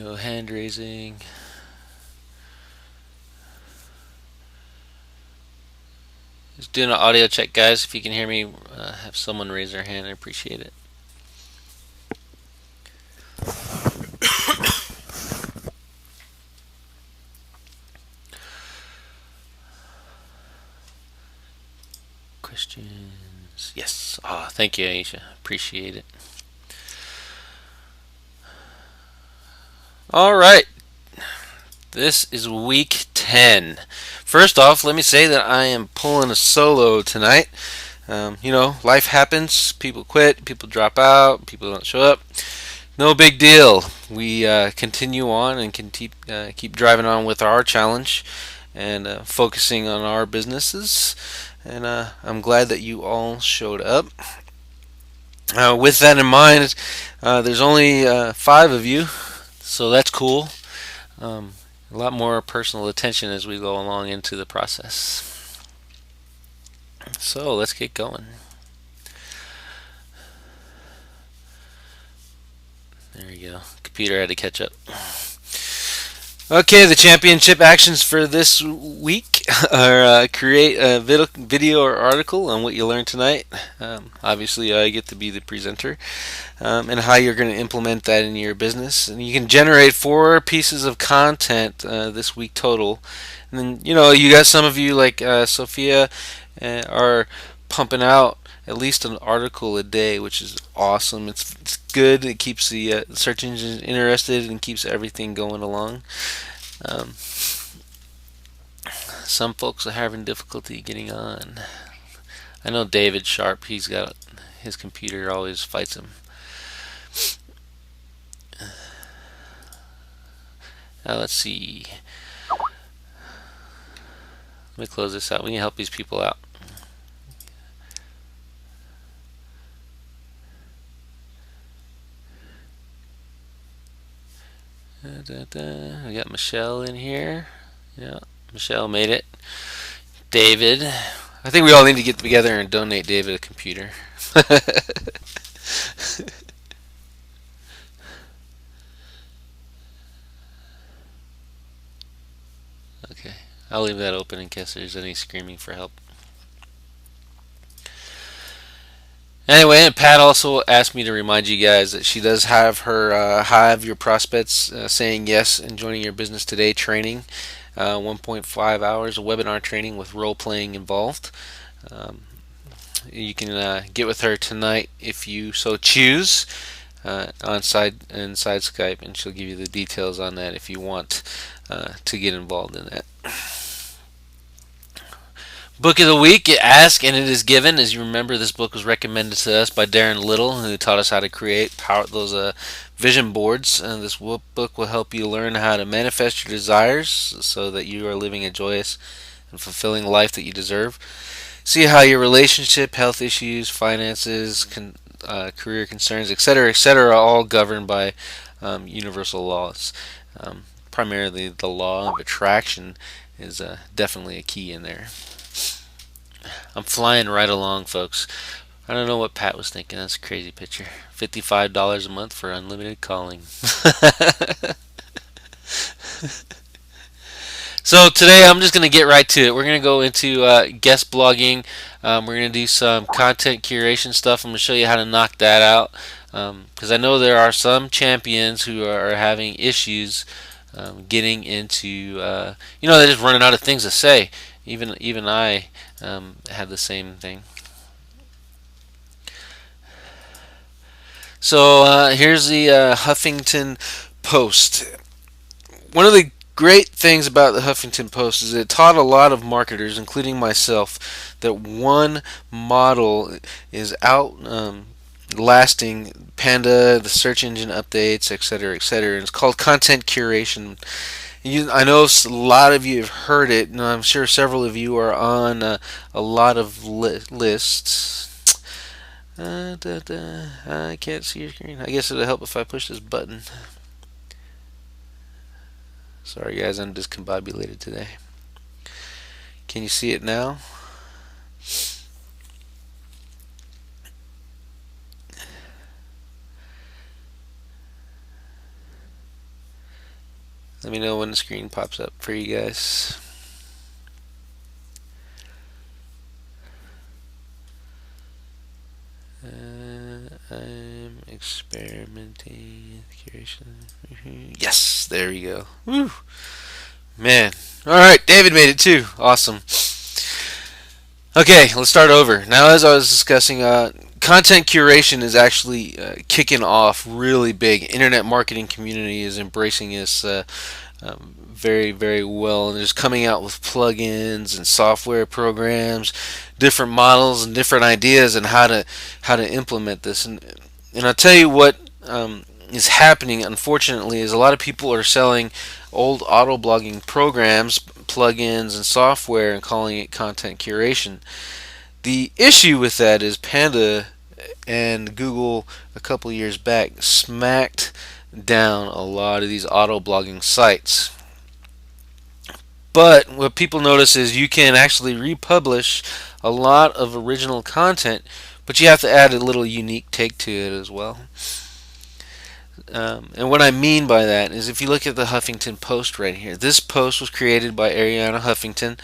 No hand raising. Just doing an audio check, guys. If you can hear me, have someone raise their hand. I appreciate it. Questions? Yes. Ah, thank you, Aisha. Appreciate it. All right. This is week 10. First off, let me say that I am pulling a solo tonight. Life happens. People quit. People drop out. People don't show up. No big deal. We continue on and can keep driving on with our challenge and focusing on our businesses. And I'm glad that you all showed up. With that in mind, there's only 5 of you, so that's cool. A lot more personal attention as we go along into the process. So let's get going. There you go. Computer had to catch up. Okay, the championship actions for this week are create a video or article on what you learned tonight. Obviously, I get to be the presenter, and how you're going to implement that in your business. And you can generate 4 pieces of content this week total. And then, you got some of you like Sophia are pumping out at least an article a day, which is awesome. It's good. It keeps the search engine interested and keeps everything going along. Um, some folks are having difficulty getting on. I know David Sharp. He's got his computer always fights him. Let's see. Let me close this out. We can help these people out. We got Michelle in here. Yeah, Michelle made it. David. I think we all need to get together and donate David a computer. Okay, I'll leave that open in case there's any screaming for help. Anyway, and Pat also asked me to remind you guys that she does have her Hive Your Prospects Saying Yes and Joining Your Business Today training. 1.5 hours of webinar training with role playing involved. You can get with her tonight if you so choose inside Skype, and she'll give you the details on that if you want to get involved in that. Book of the week, Ask and It Is Given. As you remember, this book was recommended to us by Darren Little, who taught us how to create those vision boards. This book will help you learn how to manifest your desires so that you are living a joyous and fulfilling life that you deserve. See how your relationship, health issues, finances, career concerns, etc., etc., are all governed by universal laws. Primarily, the law of attraction is definitely a key in there. I'm flying right along, folks. I don't know what Pat was thinking. That's a crazy picture. $55 a month for unlimited calling. So today I'm just going to get right to it. We're going to go into guest blogging. We're going to do some content curation stuff. I'm going to show you how to knock that out. Because I know there are some champions who are having issues getting into, they're just running out of things to say. Even I had the same thing. So here's the Huffington Post. One of the great things about the Huffington Post is it taught a lot of marketers, including myself, that one model is lasting Panda, the search engine updates, etc., etc. And it's called content curation. I know a lot of you have heard it, and I'm sure several of you are on a lot of lists. I can't see your screen. I guess it'll help if I push this button. Sorry guys, I'm discombobulated today. Can you see it now? Let me know when the screen pops up for you guys. I'm experimenting with curation. Yes, there we go. Woo, man. All right, David made it too. Awesome. Okay, let's start over. Now, as I was discussing, content curation is actually kicking off really big. Internet marketing community is embracing this very, very well, and just coming out with plugins and software programs, different models and different ideas, and how to implement this. And I'll tell you what is happening. Unfortunately, is a lot of people are selling old auto blogging programs, plugins, and software, and calling it content curation. The issue with that is Panda and Google a couple years back smacked down a lot of these auto blogging sites. But what people notice is you can actually republish a lot of original content, but you have to add a little unique take to it as well. And what I mean by that is if you look at the Huffington Post right here, this post was created by Ariana Huffington.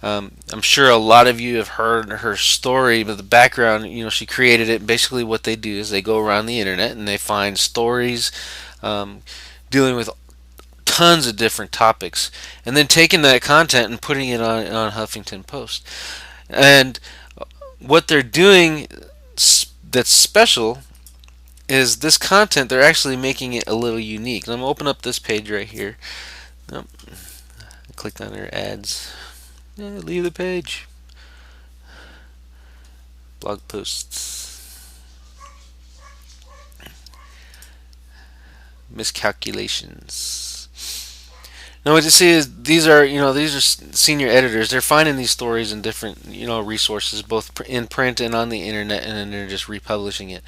I'm sure a lot of you have heard her story, but the background, she created it. Basically, what they do is they go around the internet and they find stories dealing with tons of different topics, and then taking that content and putting it on Huffington Post. And what they're doing that's special is this content, they're actually making it a little unique. I'm going to open up this page right here. Oh, I clicked on their ads. Yeah, leave the page. Blog posts. Miscalculations. Now what you see is these are senior editors. They're finding these stories in different resources, both in print and on the internet, and then they're just republishing it.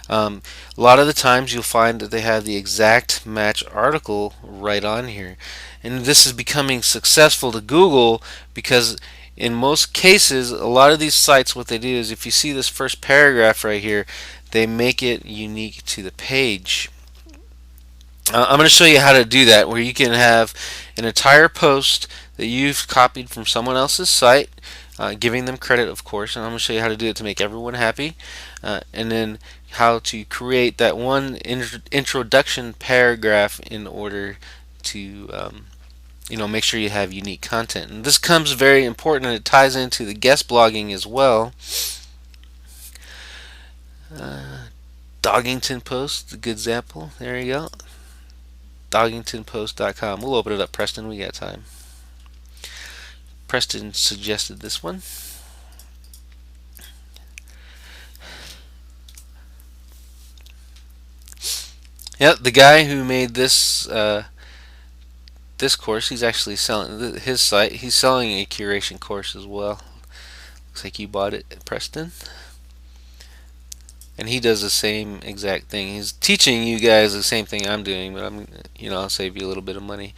A lot of the times you'll find that they have the exact match article right on here. And this is becoming successful to Google because in most cases, a lot of these sites, what they do is if you see this first paragraph right here, they make it unique to the page. I'm going to show you how to do that, where you can have an entire post that you've copied from someone else's site, giving them credit, of course, and I'm going to show you how to do it to make everyone happy, and then how to create that one introduction paragraph in order to make sure you have unique content. And this comes very important, and it ties into the guest blogging as well. Doggington Post, a good example. There you go. Doggingtonpost.com. We'll open it up, Preston. We got time. Preston suggested this one. Yep, the guy who made this this course, he's actually selling his site. He's selling a curation course as well. Looks like you bought it, Preston. And he does the same exact thing. He's teaching you guys the same thing I'm doing, but I'll save you a little bit of money.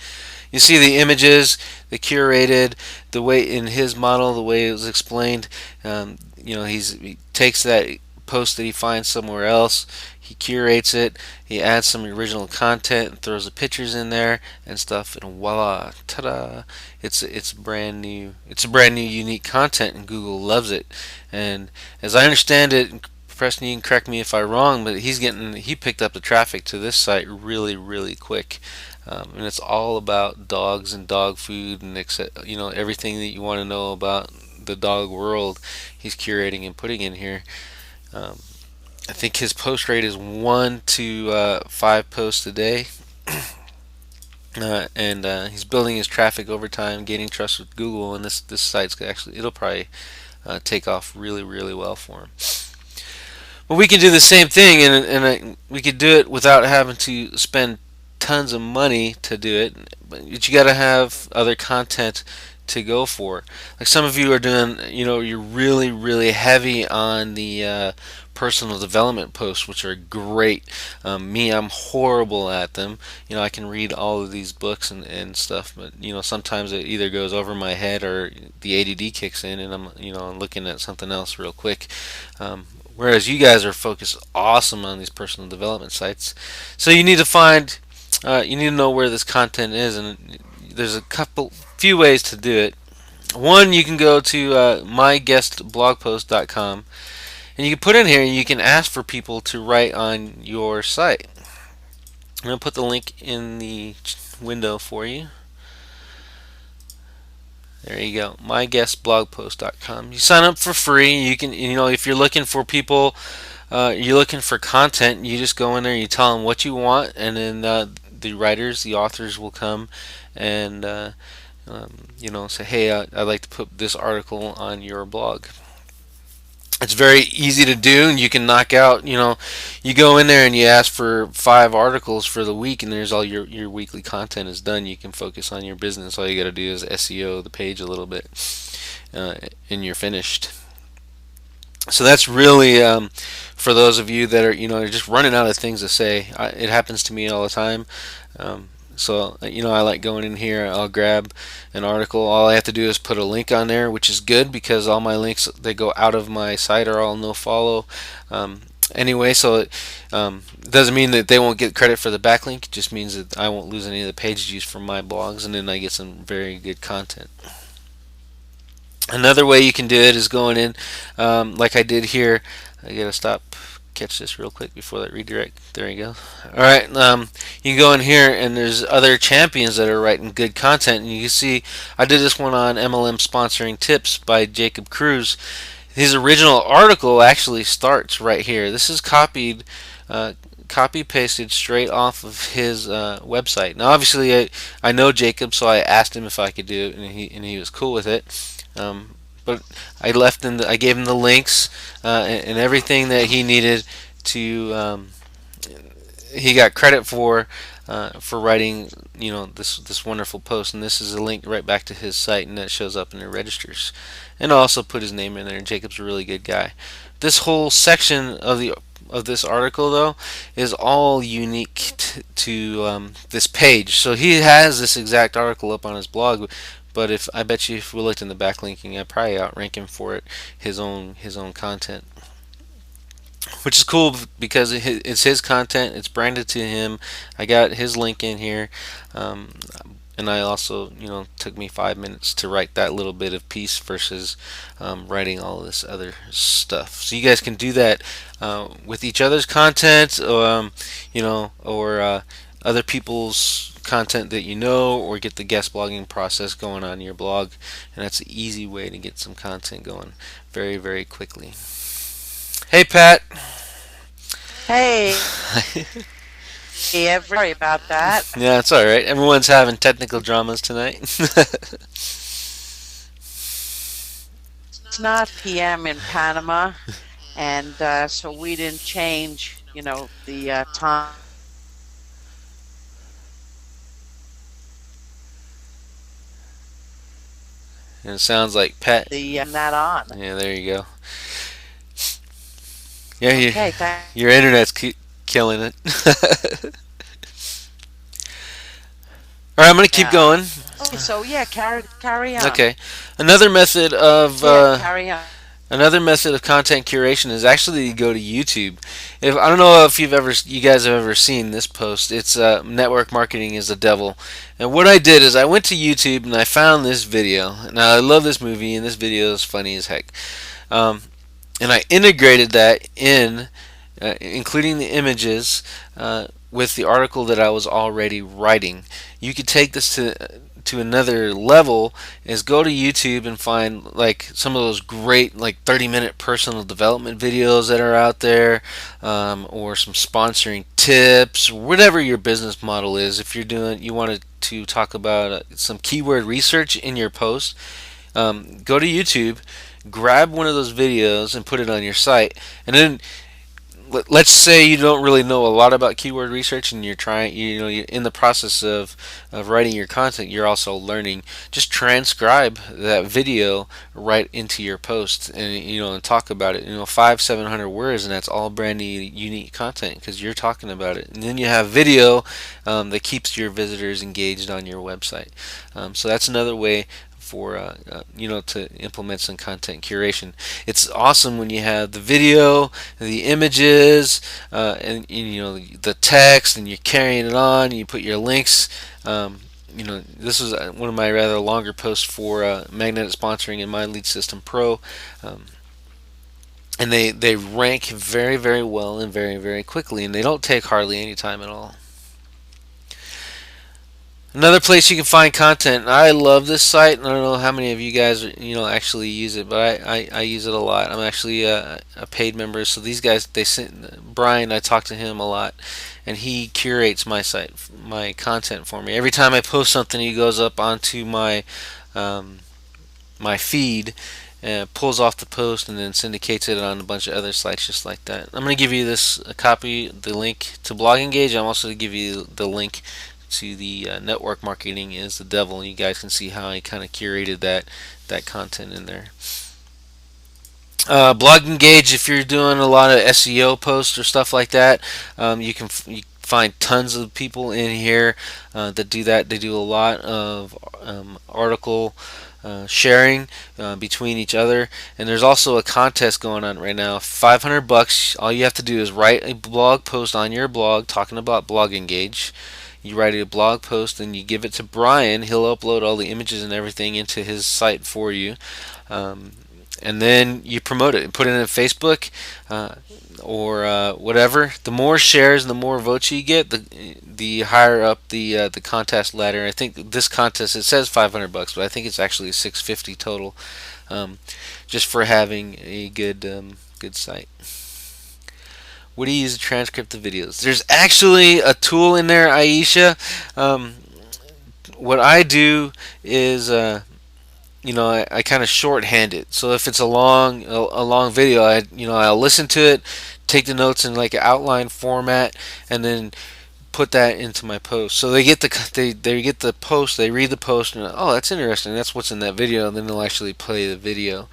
You see the images, the curated, the way in his model, the way it was explained. He takes that post that he finds somewhere else, he curates it, he adds some original content, and throws the pictures in there and stuff, and voila, ta-da! It's brand new. It's a brand new, unique content, and Google loves it. And as I understand it, Preston, you can correct me if I'm wrong, but he picked up the traffic to this site really, really quick. And it's all about dogs and dog food and everything that you want to know about the dog world. He's curating and putting in here. I think his post rate is 1 to 5 posts a day, and he's building his traffic over time, gaining trust with Google. And this site's it'll probably take off really, really well for him. But we can do the same thing, and we could do it without having to spend tons of money to do it. But you got to have other content to go for. Like some of you are doing, you're really, really heavy on the personal development posts, which are great. I'm horrible at them. I can read all of these books and stuff, but sometimes it either goes over my head or the ADD kicks in, and I'm looking at something else real quick. Whereas you guys are focused awesome on these personal development sites. So you need to find you need to know where this content is, and there's a few ways to do it. One, you can go to myguestblogpost.com, and you can put in here and you can ask for people to write on your site. I'm going to put the link in the window for you. There you go, myguestblogpost.com. You sign up for free. You can, if you're looking for people, you're looking for content, you just go in there, you tell them what you want, and then the writers, the authors will come and say, hey, I'd like to put this article on your blog. It's very easy to do, and you can knock out, you go in there and you ask for 5 articles for the week, and there's all your weekly content is done. You can focus on your business. All you got to do is SEO the page a little bit, and you're finished. So that's really for those of you that are just running out of things to say. It happens to me all the time. So I like going in here. I'll grab an article. All I have to do is put a link on there, which is good because all my links that go out of my site are all no follow. Anyway, so it doesn't mean that they won't get credit for the backlink. It just means that I won't lose any of the page views from my blogs, and then I get some very good content. Another way you can do it is going in, like I did here. I gotta catch this real quick before that redirect. There you go. All right, you can go in here, and there's other champions that are writing good content, and you can see I did this one on MLM sponsoring tips by Jacob Cruz. His original article actually starts right here. This is copy pasted straight off of his website. Now, obviously, I know Jacob, so I asked him if I could do it, and he was cool with it. But I gave him the links and everything that he needed to. He got credit for writing, this wonderful post, and this is a link right back to his site, and that shows up in the registers. And I also put his name in there. Jacob's a really good guy. This whole section of this article, though, is all unique to this page. So he has this exact article up on his blog, but I bet you if we looked in the backlinking, I'd probably outrank him for it, his own content, which is cool because it's his content. It's branded to him. I got his link in here, and I also, took me 5 minutes to write that little bit of piece versus writing all this other stuff. So you guys can do that with each other's content, or other people's content that or get the guest blogging process going on your blog, and that's an easy way to get some content going very, very quickly. Hey, Pat. Hey, sorry about that. Yeah, it's all right. Everyone's having technical dramas tonight. It's not PM in Panama, and so we didn't change, the time. And it sounds like Pat. That on. Yeah, there you go. Yeah, Okay, your internet's killing it. All right, I'm gonna keep yeah. going. Okay, so yeah, carry on. Okay, another method of Carry on. another method of content curation is actually to go to YouTube. If I don't know if you guys have ever seen this post. It's network marketing is the devil. And what I did is I went to YouTube and I found this video. Now I love this movie and this video is funny as heck. And I integrated that in, including the images, with the article that I was already writing. You could take this to another level, is go to YouTube and find like some of those great like 30-minute personal development videos that are out there, or some sponsoring tips, whatever your business model is. If you wanted to talk about some keyword research in your post, go to YouTube, grab one of those videos and put it on your site, and then let's say you don't really know a lot about keyword research and you're in the process of writing your content. You're also learning. Just transcribe that video right into your post, and talk about it. 500-700 words, and that's all brand new unique content because you're talking about it. And then you have video that keeps your visitors engaged on your website. So that's another way for to implement some content curation. It's awesome when you have the video, the images, and the text, and you're carrying it on. And you put your links. This was one of my rather longer posts for Magnetic sponsoring in my Lead System Pro. Um, and they rank very, very well and very, very quickly, and they don't take hardly any time at all. Another place you can find content. I love this site. I don't know how many of you guys actually use it, but I use it a lot. I'm actually a paid member, so these guys they sent Brian. I talk to him a lot, and he curates my site, my content for me. Every time I post something, he goes up onto um, my feed, pulls off the post, and then syndicates it on a bunch of other sites just like that. I'm going to give you a copy, the link to Blog Engage. I'm also going to give you the link to the Network Marketing is the Devil. You guys can see how I kind of curated that content in there. Blog Engage, if you're doing a lot of SEO posts or stuff like that, you find tons of people in here that do that. They do a lot of article sharing between each other, and there's also a contest going on right now. $500. All you have to do is write a blog post on your blog talking about Blog Engage. You write a blog post and you give it to Brian. He'll upload all the images and everything into his site for you. And then you promote it and put it in Facebook or whatever. The more shares and the more votes you get, the higher up the contest ladder. I think this contest, it says $500, but I think it's actually $650 total, just for having a good site. What do you use to transcript the videos? There's actually a tool in there, Aisha. What I do is I kind of shorthand it. So if it's a long video, I'll listen to it, take the notes in like an outline format, and then put that into my post. So they get the post, they read the post, and oh, that's interesting. That's what's in that video, and then they'll actually play the video.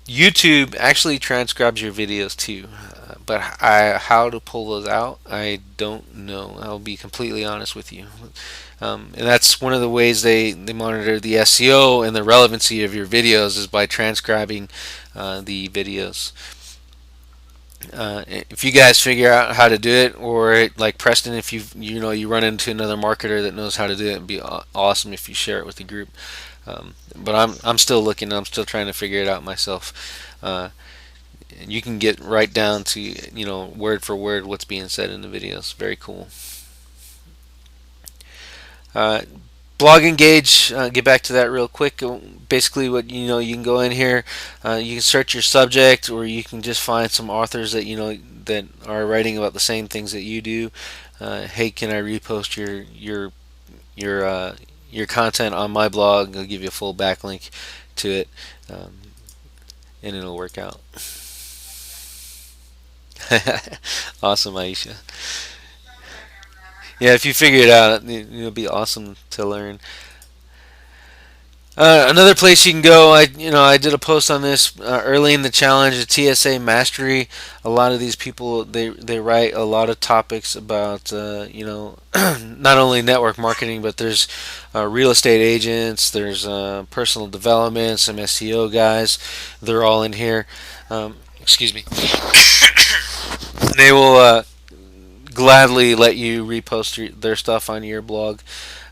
YouTube actually transcribes your videos too, but how to pull those out, I don't know. I'll be completely honest with you. And that's one of the ways they monitor the SEO and the relevancy of your videos is by transcribing the videos. If you guys figure out how to do it, or like Preston, if you run into another marketer that knows how to do it, it'd be awesome if you share it with the group. But I'm still looking. I'm still trying to figure it out myself. You can get right down to word for word what's being said in the videos. Very cool. Uh, Blog Engage, get back to that real quick. Basically, what you can go in here, you can search your subject, or you can just find some authors that that are writing about the same things that you do. Hey, can I repost your content on my blog? I'll give you a full backlink to it, and it'll work out. Awesome, Aisha. Yeah, if you figure it out, it'll be awesome to learn. Another place you can go, I did a post on this early in the challenge, the TSA Mastery. A lot of these people they write a lot of topics about not only network marketing, but there's real estate agents, there's personal development, some SEO guys. They're all in here. Excuse me. They will gladly let you repost their stuff on your blog.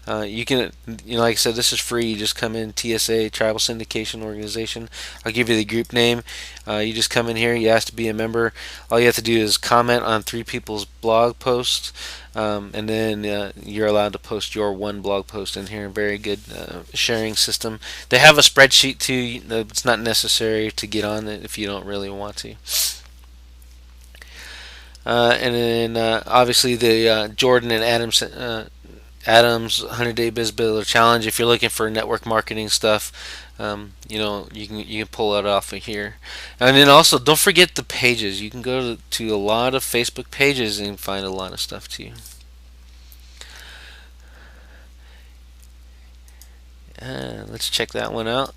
You can, like I said, this is free. You just come in, TSA, Tribal Syndication Organization. I'll give you the group name. You just come in here, you ask to be a member. All you have to do is comment on 3 people's blog posts, and then you're allowed to post your one blog post in here. Very good sharing system. They have a spreadsheet too. It's not necessary to get on it if you don't really want to. And then obviously the Jordan and Adams 100-day Biz Builder Challenge. If you're looking for network marketing stuff, you can pull it off of here. And then also don't forget the pages. You can go to a lot of Facebook pages and find a lot of stuff too. Let's check that one out.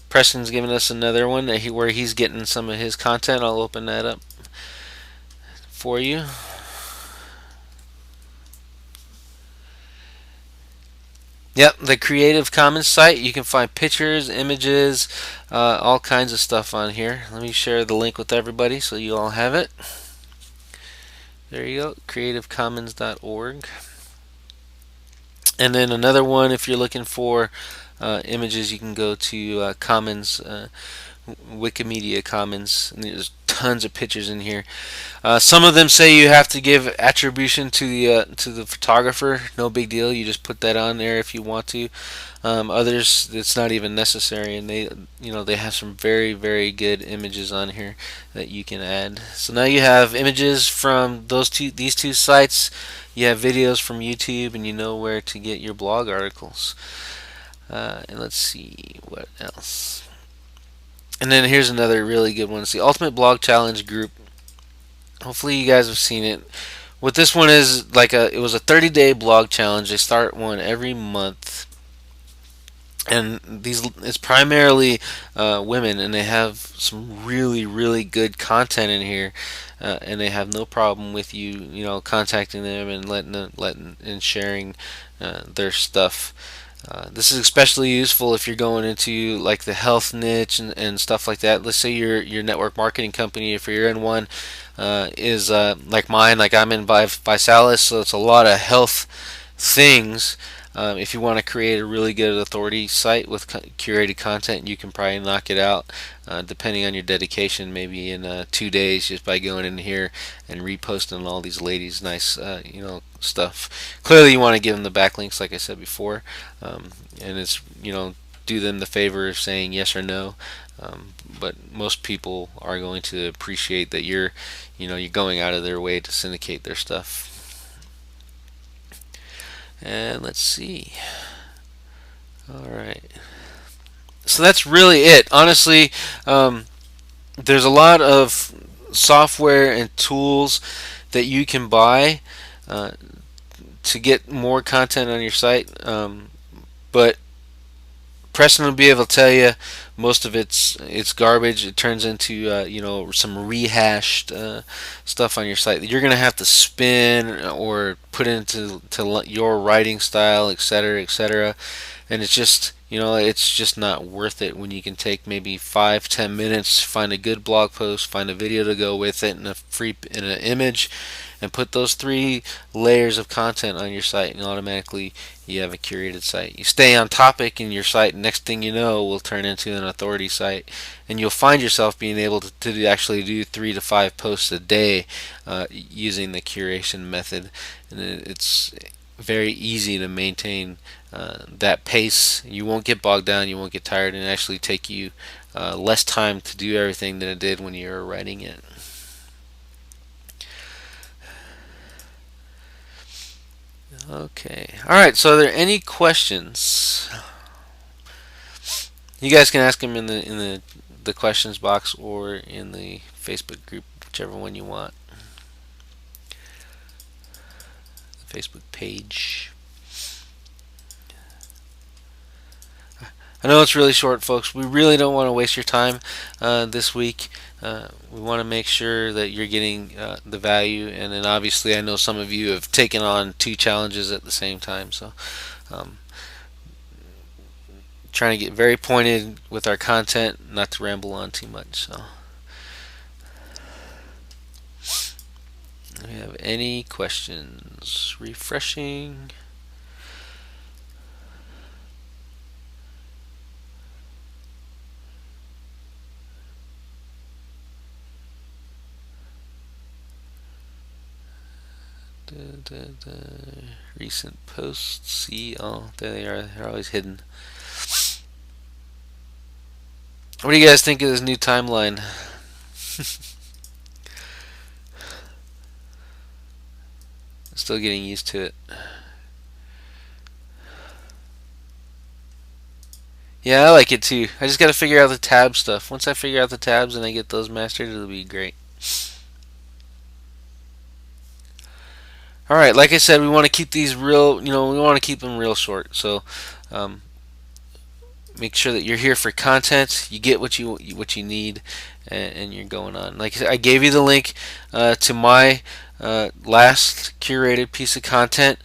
Preston's giving us another one where he's getting some of his content. I'll open that up for you. Yep, the Creative Commons site. You can find pictures, images, all kinds of stuff on here. Let me share the link with everybody so you all have it. There you go, creativecommons.org. And then another one, if you're looking for images, you can go to Commons, Wikimedia Commons, and there's tons of pictures in here. Some of them say you have to give attribution to the photographer. No big deal. You just put that on there if you want to. Others, it's not even necessary, and they have some very good images on here that you can add. So now you have images from these two sites. You have videos from YouTube, and you know where to get your blog articles. And let's see what else. And then here's another really good one. It's the Ultimate Blog Challenge group. Hopefully you guys have seen it. What this one is like it was a 30-day blog challenge. They start one every month, and it's primarily women, and they have some really good content in here, and they have no problem with contacting them and letting and sharing their stuff. This is especially useful if you're going into like the health niche and stuff like that. Let's say your network marketing company, if you're in one, is like mine, like I'm in Visalis, so it's a lot of health things. If you want to create a really good authority site with curated content, you can probably knock it out, depending on your dedication, maybe in 2 days, just by going in here and reposting all these ladies' nice, stuff. Clearly, you want to give them the backlinks, like I said before, and it's do them the favor of saying yes or no. But most people are going to appreciate that you're going out of their way to syndicate their stuff. And let's see. All right. So that's really it. Honestly, there's a lot of software and tools that you can buy uh, to get more content on your site. But Preston will be able to tell you most of it's garbage. It turns into some rehashed stuff on your site that you're gonna have to spin or put into your writing style, etc., etc. And it's just not worth it when you can take maybe 5-10 minutes, find a good blog post, find a video to go with it, and an image, and put those 3 layers of content on your site, and automatically you have a curated site. You stay on topic, and your site, next thing you know, will turn into an authority site, and you'll find yourself being able to actually do 3 to 5 posts a day using the curation method, and it's very easy to maintain that pace. You won't get bogged down, you won't get tired, and actually take you less time to do everything than it did when you were writing it. Okay. All right. So, are there any questions? You guys can ask them in the questions box or in the Facebook group, whichever one you want. The Facebook page. I know it's really short, folks. We really don't want to waste your time this week. We want to make sure that you're getting the value, and then obviously, I know some of you have taken on 2 challenges at the same time, so um, trying to get very pointed with our content, not to ramble on too much. So, do we have any questions? Refreshing. Recent posts. See, oh, there they are. They're always hidden. What do you guys think of this new timeline? Still getting used to it. Yeah, I like it too. I just got to figure out the tab stuff. Once I figure out the tabs and I get those mastered, it'll be great. All right, like I said, we want to keep these real. We want to keep them real short. So, um, make sure that you're here for content. You get what you need, and you're going on. Like I gave you the link to my last curated piece of content.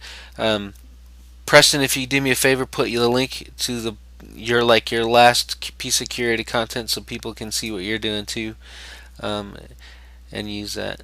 Preston, if you do me a favor, put the link to your last piece of curated content so people can see what you're doing too, um, and use that.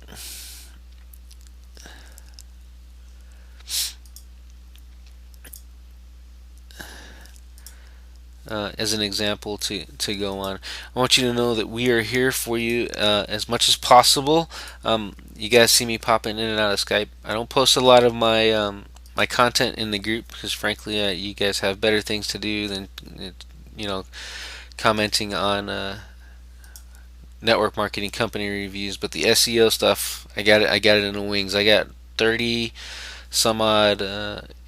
As an example to go on. I want you to know that we are here for you as much as possible. You guys see me popping in and out of Skype. I don't post a lot of my content in the group because frankly, you guys have better things to do than you know commenting on network marketing company reviews. But the SEO stuff, I got it. I got it in the wings. I got 30 some odd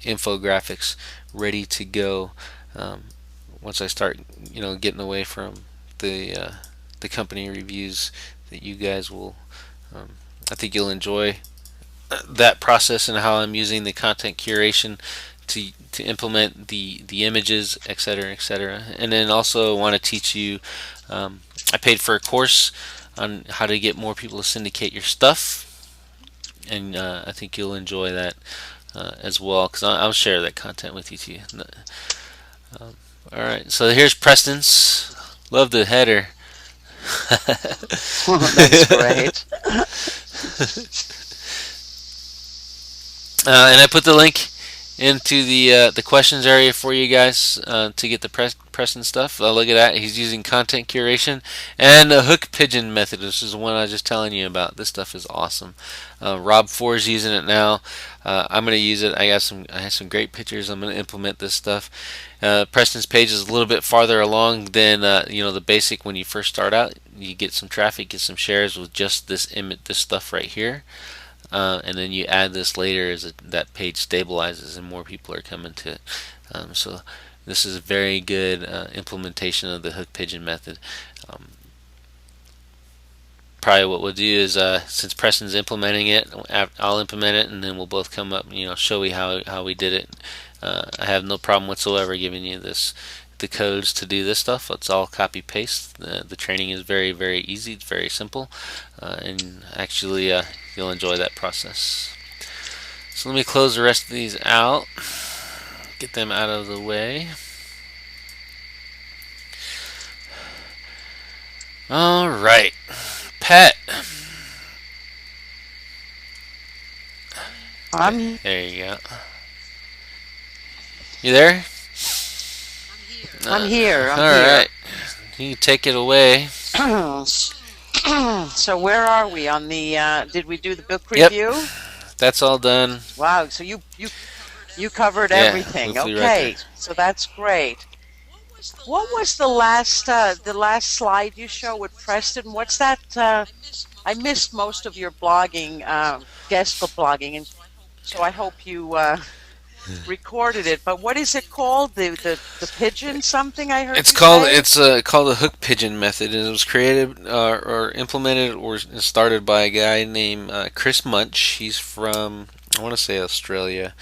infographics ready to go. Um, Once I start, getting away from the company reviews, that you guys will, um, I think you'll enjoy that process and how I'm using the content curation to implement the images, etc., etc. And then also want to teach you. I paid for a course on how to get more people to syndicate your stuff, and I think you'll enjoy that as well because I'll share that content with you too. Um, all right, so here's Preston's. Love the header. That's great. And I put the link into the questions area for you guys to get the Preston stuff. Look at that. He's using content curation and the hook pigeon method. This is the one I was just telling you about. This stuff is awesome. Rob 4 is using it now. I'm going to use it. I have some great pictures. I'm going to implement this stuff. Preston's page is a little bit farther along than the basic. When you first start out, you get some traffic, get some shares with just this stuff right here. And then you add this later as that page stabilizes and more people are coming to it. So this is a very good implementation of the hook pigeon method. Um, Probably what we'll do is since Preston's implementing it, I'll implement it, and then we'll both come up, show you how we did it. I have no problem whatsoever giving you the codes to do this stuff. It's all copy paste. The training is very very easy. It's very simple, and actually you'll enjoy that process. So let me close the rest of these out. Get them out of the way. All right, Pet. I'm There you go. You there? I'm here. All I'm right. here. You take it away. So where are we on the? Did we do the book Yep, review? that's all done. Wow. So you covered Yeah, everything. hopefully right there. Okay. So that's great. What was the last slide you show with Preston? What's that? I missed most of your blogging, guest blogging, and so I hope you recorded it. But what is it called? The pigeon something I heard It's you called say? it's called the hook pigeon method, and it was created or implemented or started by a guy named Chris Munch. He's from, I want to say, Australia.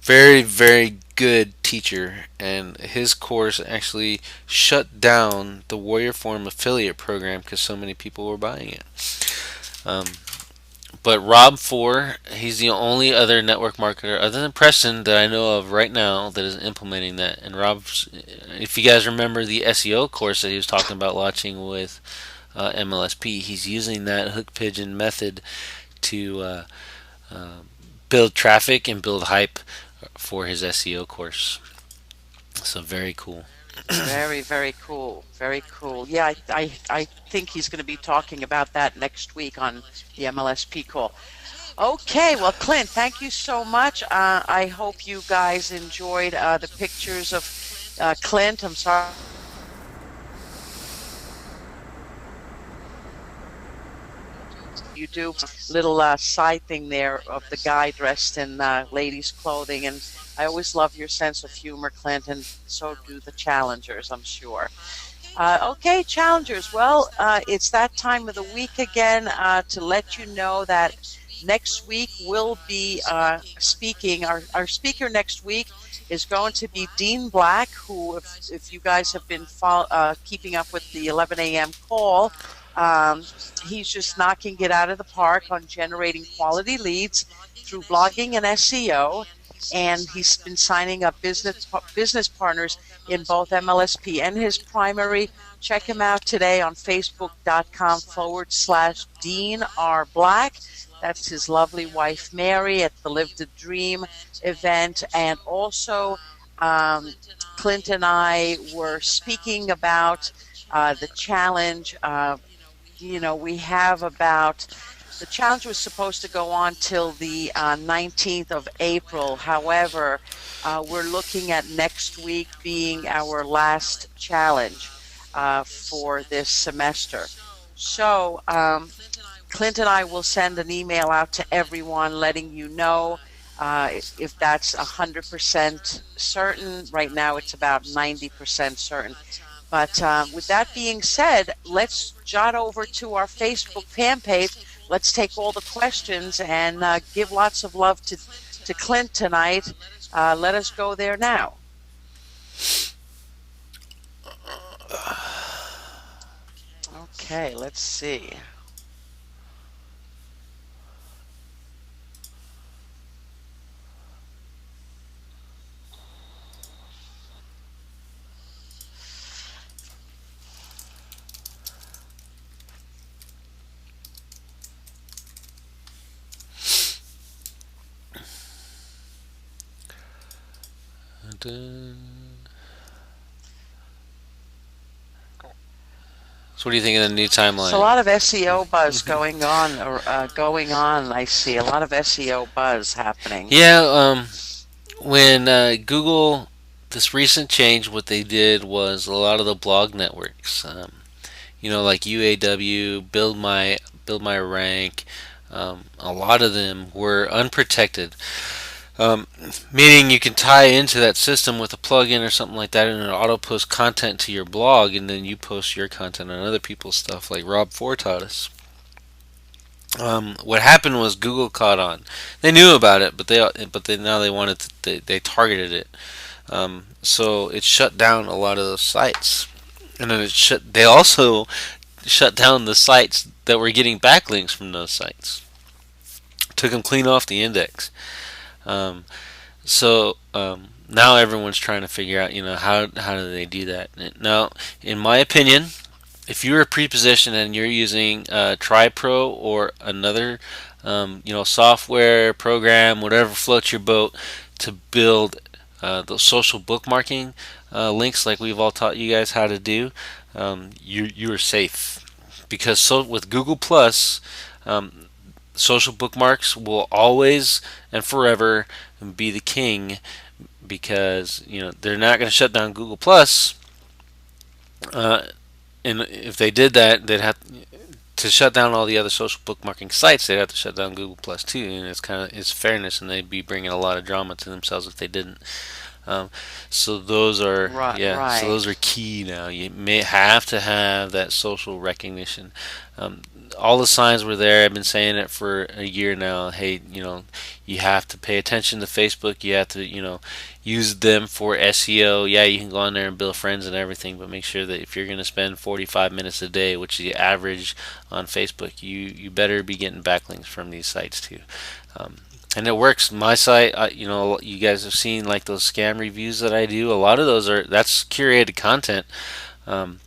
Very very good teacher, and his course actually shut down the Warrior Forum affiliate program because so many people were buying it. Um, but Rob Four, he's the only other network marketer other than Preston that I know of right now that is implementing that. And Rob's, if you guys remember the SEO course that he was talking about launching with MLSP, he's using that hook pigeon method to uh, build traffic and build hype for his SEO course. So very cool. Very, very cool. Very cool. Yeah, I think he's going to be talking about that next week on the MLSP call. Okay, well, Clint, thank you so much. I hope you guys enjoyed the pictures of Clint. I'm sorry. You do little side thing there of the guy dressed in ladies' clothing, and I always love your sense of humor, Clint, and so do the challengers, I'm sure. Okay, challengers. Well, it's that time of the week again to let you know that next week we'll be speaking. Our speaker next week is going to be Dean Black, who, if you guys have been keeping up with the 11 a.m. call, um, he's just knocking it out of the park on generating quality leads through blogging and SEO. and he's been signing up business partners in both MLSP and his primary. Check him out today on Facebook.com/Dean R. Black. That's his lovely wife Mary at the Live the Dream event. And also, um, Clint and I were speaking about the challenge. We have about the challenge was supposed to go on till the 19th of April. However, we're looking at next week being our last challenge for this semester. So, Clint and I will send an email out to everyone letting you know if that's 100% certain. Right now, it's about 90% certain. But with that being said, let's jot over to our Facebook fan page. Let's take all the questions and give lots of love to Clint tonight. Let us go there now. Okay, let's see. So what do you think of the new There's a timeline? lot of SEO buzz going on, or going on. I see a lot of SEO buzz happening. Yeah, when Google, this recent change, what they did was a lot of the blog networks, like UAW, Build My Rank, a lot of them were unprotected. Um, Meaning you can tie into that system with a plugin or something like that, and it auto post content to your blog, and then you post your content on other people's stuff, like Rob Ford taught us. What happened was Google caught on. They knew about it, but they now they wanted they targeted it. So it shut down a lot of those sites, and then They also shut down the sites that were getting backlinks from those sites. Took them clean off the index. Um, Now everyone's trying to figure out, how do they do that? Now, in my opinion, if you're a preposition and you're using TriPro or another, software program, whatever floats your boat, to build those social bookmarking links, like we've all taught you guys how to do, you are safe, because with Google Plus, social bookmarks will always and forever be the king, because they're not going to shut down Google Plus. Uh, and if they did that, they'd have to shut down all the other social bookmarking sites. They'd have to shut down Google Plus too, and it's fairness, and they'd be bringing a lot of drama to themselves if they didn't. Um, so those are Right, yeah. So right. those are key now. You may have to have that social recognition. Um, all the signs were there. I've been saying it for a year now. Hey, you have to pay attention to Facebook. You have to, use them for SEO. Yeah, you can go on there and build friends and everything, but make sure that if you're going to spend 45 minutes a day, which is the average on Facebook, you better be getting backlinks from these sites too. Um, and it works. My site, you guys have seen like those scam reviews that I do. A lot of that's curated content, um,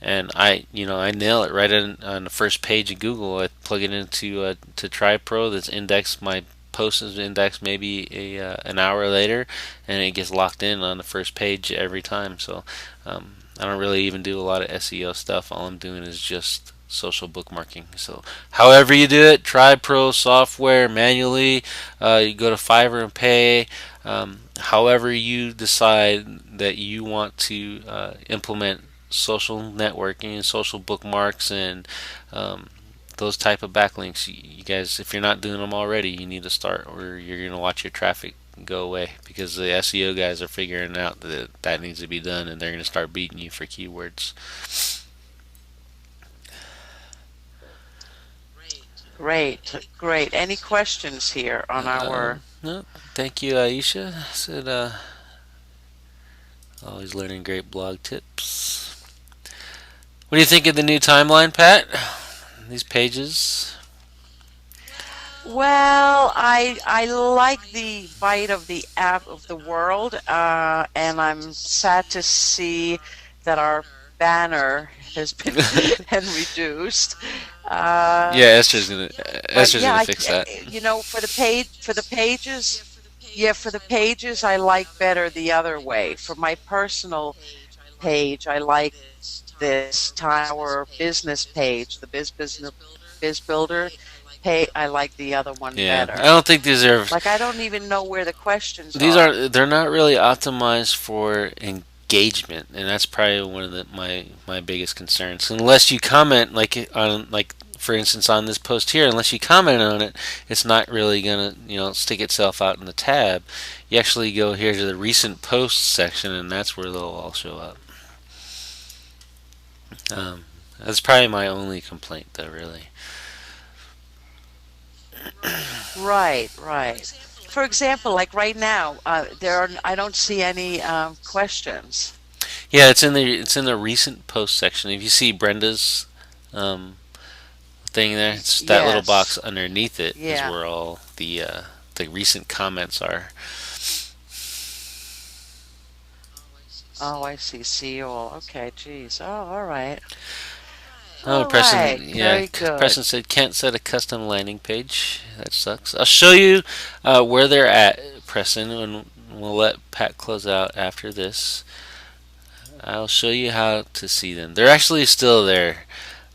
and I nail it right on the first page of Google. I plug it into to TriPro. That's indexed. My post is indexed maybe an hour later, and it gets locked in on the first page every time. So I don't really even do a lot of SEO stuff. All I'm doing is just social bookmarking. So, however you do it, try pro software manually. You go to Fiverr and pay. However you decide that you want to implement social networking and social bookmarks and those type of backlinks, you guys, if you're not doing them already, you need to start, or you're gonna watch your traffic go away, because the SEO guys are figuring out that that needs to be done, and they're gonna start beating you for keywords. Great, great. Any questions here on our? No, thank you, Aisha. Said always learning great blog tips. What do you think of the new timeline, Pat? These pages. Well, I like the bite of the app of the world, and I'm sad to see that our banner has been and reduced. Uh, Yeah, but Esther's yeah, gonna fix that. for the pages, yeah, for the pages, I like better the other way. For my personal page, I like this Tower business page, the Biz Builder page. I like the other one Yeah, I better. don't think Like I don't even know where the questions these are. are they're not really optimized for engagement, and that's probably one of my biggest concerns. Unless you comment like for instance on this post here, unless you comment on it, it's not really gonna stick itself out in the tab. You actually go here to the recent posts section, and that's where they'll all show up. Um, that's probably my only complaint, though. Really. Right, right. For example, like right now, I don't see any questions. Yeah, it's in the recent post section. If you see Brenda's um, thing there, it's that little box Yes. underneath it is Yeah. where all the recent comments are. Oh, I see. See you all. Okay, geez. Oh, all right. Oh, All Preston, right. yeah, Very good. Preston said can't set a custom landing page. That sucks. I'll show you where they're at, Preston, and we'll let Pat close out after this. I'll show you how to see them. They're actually still there,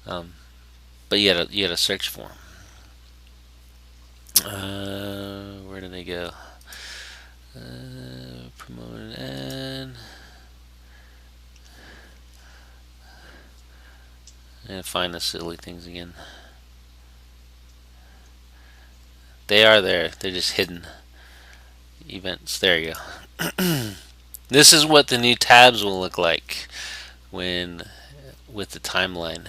um, but you gotta search for them. Where did they go? Promoted and find the silly things again. They are there. They're just hidden events. There you go. This is what the new tabs will look like when with the timeline.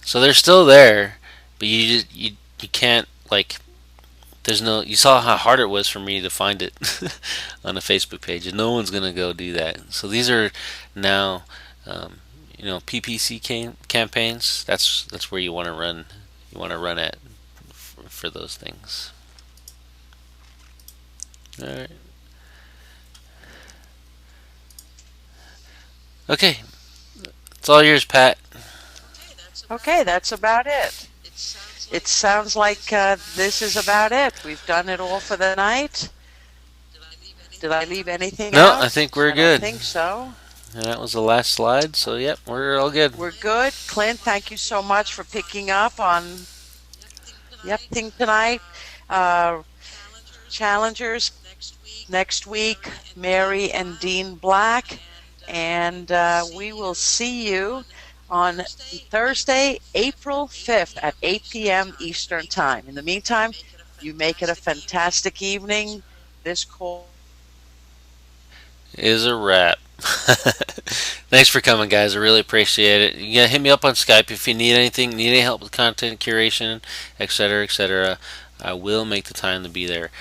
So they're still there, but you can't like. There's no. You saw how hard it was for me to find it on a Facebook page, and no one's gonna go do that. So these are now, PPC campaigns. That's where you want to run. You want to run at for those things. All right. Okay. It's all yours, Pat. Okay, that's about it. It sounds like this is about it. We've done it all for the night. Did I leave anything No, I out? think we're I don't good. think so. And that was the last slide. So yep, we're all good. We're good. Clint, thank you so much for picking up on yep thing tonight. Uh, challengers next week, Mary and Dean Black, and we will see you on Thursday, April 5th at 8 p.m. Eastern Time. In the meantime, you make it a fantastic evening. This call Is a wrap. Thanks for coming, guys. I really appreciate it. You can hit me up on Skype if you need anything, need any help with content curation, etc., etc. I will make the time to be there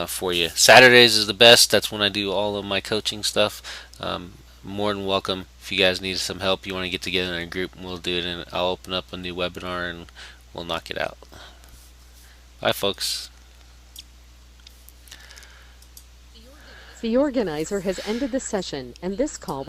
for you. Saturdays is the best. That's when I do all of my coaching stuff. More than welcome. If you guys need some help, you want to get together in a group, we'll do it. And I'll open up a new webinar and we'll knock it out. Bye, folks. The organizer has ended the session, and this call